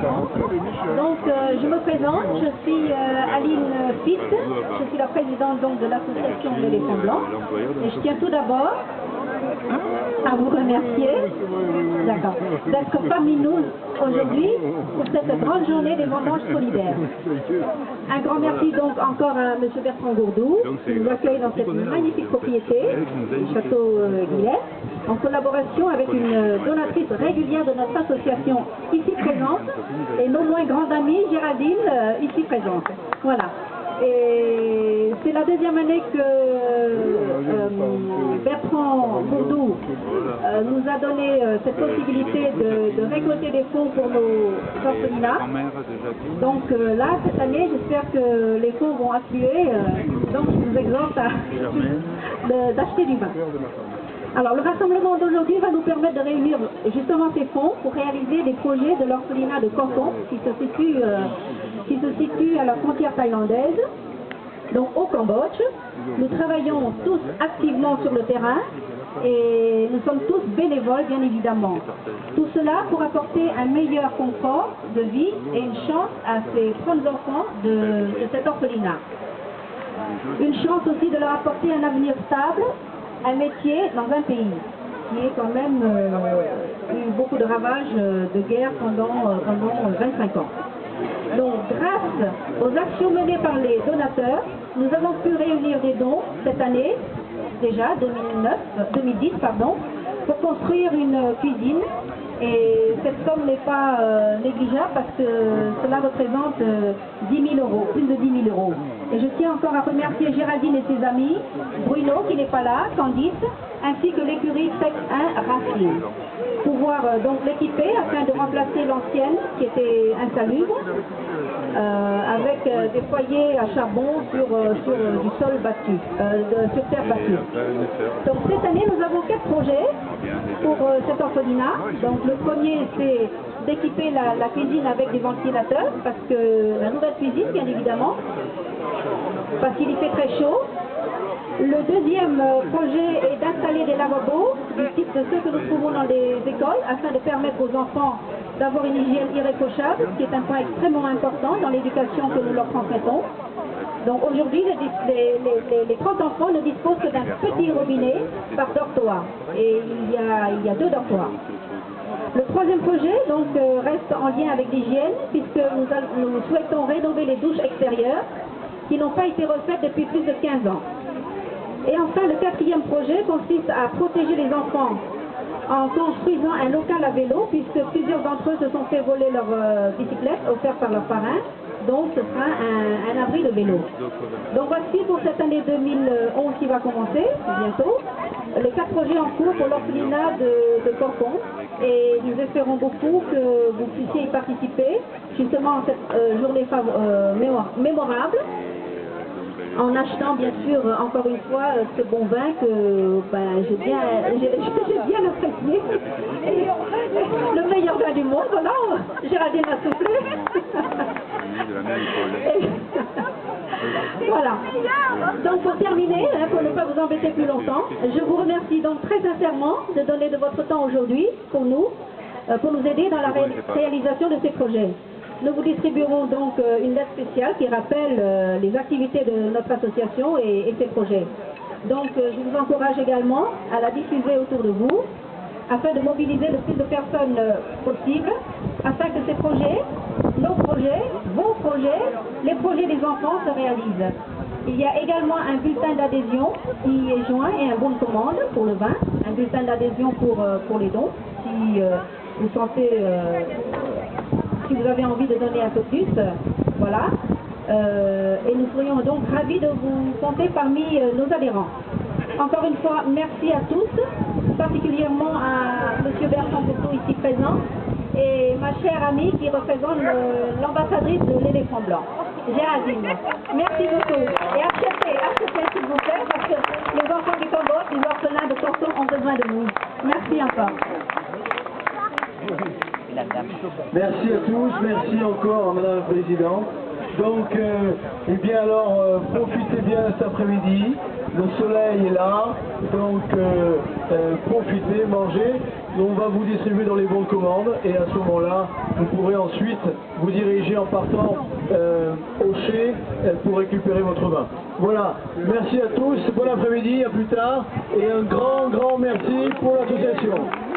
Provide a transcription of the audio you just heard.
enfants. Donc je me présente, je suis Aline Fitt, je suis la présidente donc, de l'association L'Éléphant Blanc. Et je tiens tout d'abord à vous remercier d'être parmi nous aujourd'hui pour cette grande journée des vendanges solidaires. Un grand merci donc encore à M. Bertrand Gourdou qui nous accueille dans cette magnifique propriété, le château Guillet, en collaboration avec une donatrice régulière de notre association ici présente et non moins grande amie Géraldine ici présente. Voilà. Et c'est la deuxième année que Bertrand Gourdou nous a donné cette possibilité de récolter des fonds pour nos orphelinats. Donc là, cette année, j'espère que les fonds vont affluer. Donc je vous exhorte d'acheter du vin. Alors le rassemblement d'aujourd'hui va nous permettre de réunir justement ces fonds pour réaliser des projets de l'orphelinat de Korkom qui se situe à la frontière thaïlandaise, donc au Cambodge. Nous travaillons tous activement sur le terrain et nous sommes tous bénévoles bien évidemment. Tout cela pour apporter un meilleur confort de vie et une chance à ces 30 enfants de cet orphelinat. Une chance aussi de leur apporter un avenir stable, un métier dans un pays qui est quand même eu beaucoup de ravages de guerre pendant 25 ans. Donc grâce aux actions menées par les donateurs, nous avons pu réunir des dons cette année, déjà 2010, pour construire une cuisine. Et cette somme n'est pas négligeable parce que cela représente 10 000 euros, plus de 10 000 euros. Et je tiens encore à remercier Géraldine et ses amis, Bruno qui n'est pas là, Candice, ainsi que l'écurie Tech 1 Racine. Pouvoir donc l'équiper afin de remplacer l'ancienne qui était insalubre, avec des foyers à charbon sur du sol battu, sur terre battue. Donc cette année nous avons 4 projets pour cet orphelinat. Donc le premier c'est d'équiper la cuisine avec des ventilateurs, parce que la nouvelle cuisine bien évidemment, parce qu'il y fait très chaud. Le deuxième projet est d'installer des lavabos du type de ceux que nous trouvons dans les écoles afin de permettre aux enfants d'avoir une hygiène irréprochable, ce qui est un point extrêmement important dans l'éducation que nous leur transmettons. Donc aujourd'hui, les 30 enfants ne disposent que d'un petit robinet par dortoir et il y a 2 dortoirs. Le troisième projet donc, reste en lien avec l'hygiène puisque nous souhaitons rénover les douches extérieures qui n'ont pas été refaites depuis plus de 15 ans. Et enfin, le quatrième projet consiste à protéger les enfants en construisant un local à vélo, puisque plusieurs d'entre eux se sont fait voler leur bicyclette offerte par leur parrain. Donc ce sera un abri de vélo. Donc voici pour cette année 2011 qui va commencer bientôt, les 4 projets en cours pour l'orphelinat de Korkom. Et nous espérons beaucoup que vous puissiez y participer, justement à cette journée mémorable, en achetant bien sûr encore une fois ce bon vin que j'ai bien apprécié. Et le meilleur vin du monde, voilà, Géraldine a soufflé. Voilà. Donc pour terminer, pour ne pas vous embêter plus longtemps, je vous remercie donc très sincèrement de donner de votre temps aujourd'hui pour nous aider dans la réalisation de ces projets. Nous vous distribuerons donc une lettre spéciale qui rappelle les activités de notre association et ses projets. Donc je vous encourage également à la diffuser autour de vous afin de mobiliser le plus de personnes possible, afin que ces projets, nos projets, vos projets, les projets des enfants se réalisent. Il y a également un bulletin d'adhésion qui est joint et un bon de commande pour le vin, un bulletin d'adhésion pour les dons, si vous sentez... si vous avez envie de donner un peu plus, voilà. Et nous serions donc ravis de vous compter parmi nos adhérents. Encore une fois, merci à tous, particulièrement à M. Bertrand Gourdou ici présent, et ma chère amie qui représente l'ambassadrice de l'Éléphant Blanc, Géraldine. Merci beaucoup. Et acceptez s'il vous plaît, parce que les enfants du Cambodge, les orphelins de Korkom ont besoin de nous. Merci encore. Merci à tous, merci encore à Madame la Présidente. Donc, eh bien alors, profitez bien cet après-midi, le soleil est là, donc profitez, mangez. on va vous distribuer dans les bons de commande et à ce moment-là, vous pourrez ensuite vous diriger en partant au chai pour récupérer votre vin. Voilà, merci à tous, bon après-midi, à plus tard et un grand merci pour l'association.